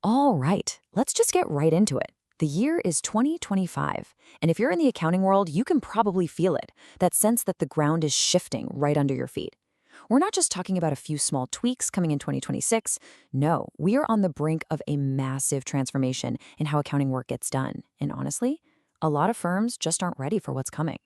All right, let's just get right into it. The year is 2025, and if you're in the accounting world, you can probably feel it, that sense that the ground is shifting right under your feet. We're not just talking about a few small tweaks coming in 2026. No, we are on the brink of a massive transformation in how accounting work gets done. And honestly, a lot of firms just aren't ready for what's coming.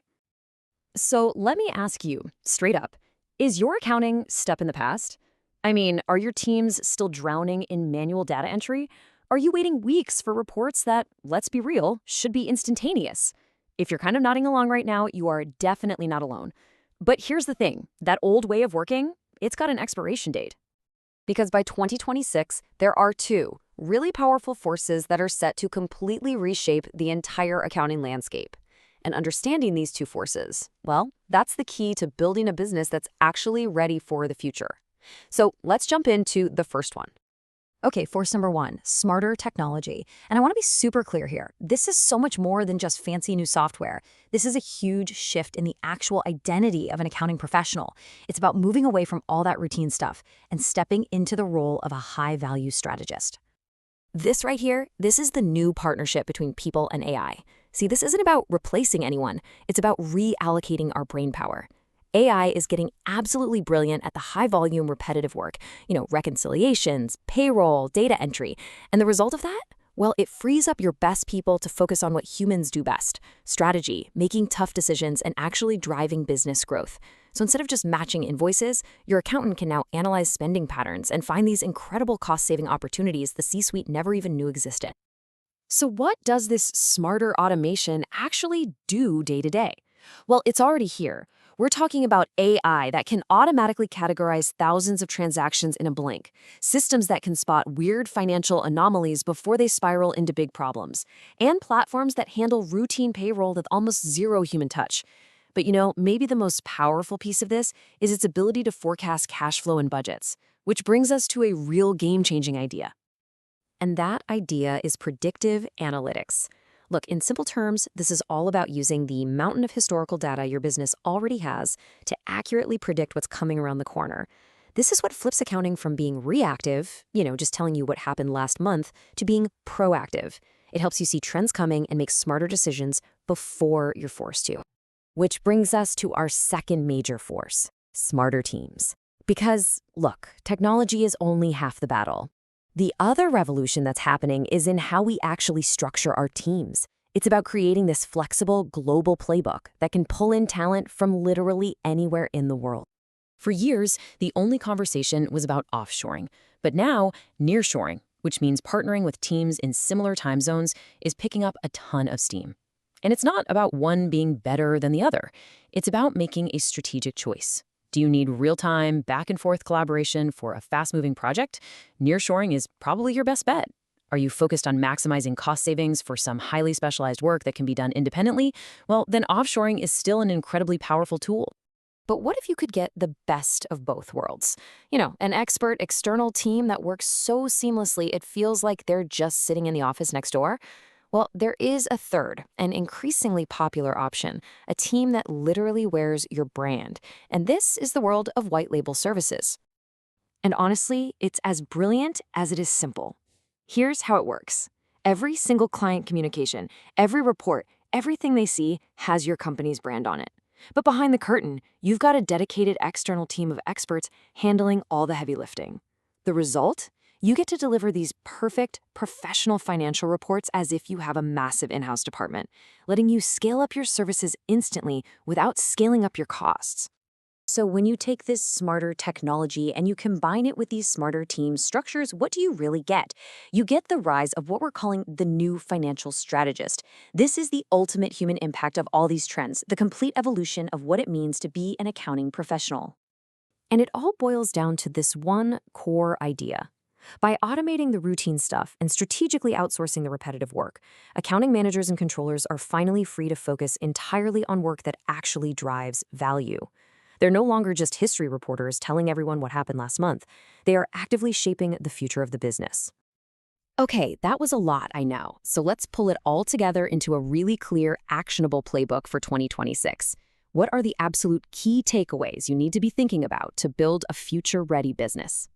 So let me ask you, straight up, is your accounting stuck in the past? I mean, are your teams still drowning in manual data entry? Are you waiting weeks for reports that, let's be real, should be instantaneous? If you're kind of nodding along right now, you are definitely not alone. But here's the thing, that old way of working, it's got an expiration date. Because by 2026, there are two really powerful forces that are set to completely reshape the entire accounting landscape. And understanding these two forces, well, that's the key to building a business that's actually ready for the future. So let's jump into the first one. Okay, force number one, smarter technology. And I want to be super clear here. This is so much more than just fancy new software. This is a huge shift in the actual identity of an accounting professional. It's about moving away from all that routine stuff and stepping into the role of a high-value strategist. This right here, this is the new partnership between people and AI. See, this isn't about replacing anyone. It's about reallocating our brainpower. AI is getting absolutely brilliant at the high-volume, repetitive work, reconciliations, payroll, data entry. And the result of that? Well, it frees up your best people to focus on what humans do best: strategy, making tough decisions, and actually driving business growth. So instead of just matching invoices, your accountant can now analyze spending patterns and find these incredible cost-saving opportunities the C-suite never even knew existed. So what does this smarter automation actually do day to day? Well, it's already here. We're talking about AI that can automatically categorize thousands of transactions in a blink, systems that can spot weird financial anomalies before they spiral into big problems, and platforms that handle routine payroll with almost zero human touch. But maybe the most powerful piece of this is its ability to forecast cash flow and budgets, which brings us to a real game-changing idea. And that idea is predictive analytics. Look, in simple terms, this is all about using the mountain of historical data your business already has to accurately predict what's coming around the corner. This is what flips accounting from being reactive, just telling you what happened last month, to being proactive. It helps you see trends coming and make smarter decisions before you're forced to. Which brings us to our second major force, smarter teams. Because, look, technology is only half the battle. The other revolution that's happening is in how we actually structure our teams. It's about creating this flexible global playbook that can pull in talent from literally anywhere in the world. For years, the only conversation was about offshoring. But now, nearshoring, which means partnering with teams in similar time zones, is picking up a ton of steam. And it's not about one being better than the other. It's about making a strategic choice. Do you need real-time, back-and-forth collaboration for a fast-moving project? Nearshoring is probably your best bet. Are you focused on maximizing cost savings for some highly specialized work that can be done independently? Well, then offshoring is still an incredibly powerful tool. But what if you could get the best of both worlds? An expert external team that works so seamlessly it feels like they're just sitting in the office next door? Well, there is a third, an increasingly popular option, a team that literally wears your brand. And this is the world of white label services. And honestly, it's as brilliant as it is simple. Here's how it works. Every single client communication, every report, everything they see has your company's brand on it. But behind the curtain, you've got a dedicated external team of experts handling all the heavy lifting. The result? You get to deliver these perfect, professional financial reports as if you have a massive in-house department, letting you scale up your services instantly without scaling up your costs. So when you take this smarter technology and you combine it with these smarter team structures, what do you really get? You get the rise of what we're calling the new financial strategist. This is the ultimate human impact of all these trends, the complete evolution of what it means to be an accounting professional. And it all boils down to this one core idea. By automating the routine stuff and strategically outsourcing the repetitive work, accounting managers and controllers are finally free to focus entirely on work that actually drives value. They're no longer just history reporters telling everyone what happened last month. They are actively shaping the future of the business. Okay, that was a lot, I know. So let's pull it all together into a really clear, actionable playbook for 2026. What are the absolute key takeaways you need to be thinking about to build a future-ready business?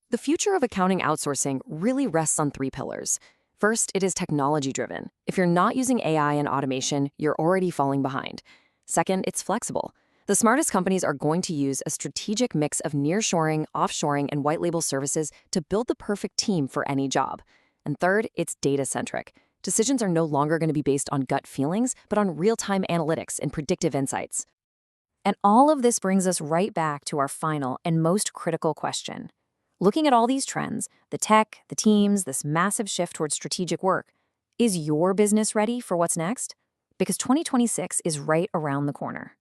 The future of accounting outsourcing really rests on three pillars. First, it is technology-driven. If you're not using AI and automation, you're already falling behind. Second, it's flexible. The smartest companies are going to use a strategic mix of nearshoring, offshoring, and white label services to build the perfect team for any job. And third, it's data-centric. Decisions are no longer going to be based on gut feelings, but on real-time analytics and predictive insights. And all of this brings us right back to our final and most critical question. Looking at all these trends, the tech, the teams, this massive shift towards strategic work, is your business ready for what's next? Because 2026 is right around the corner.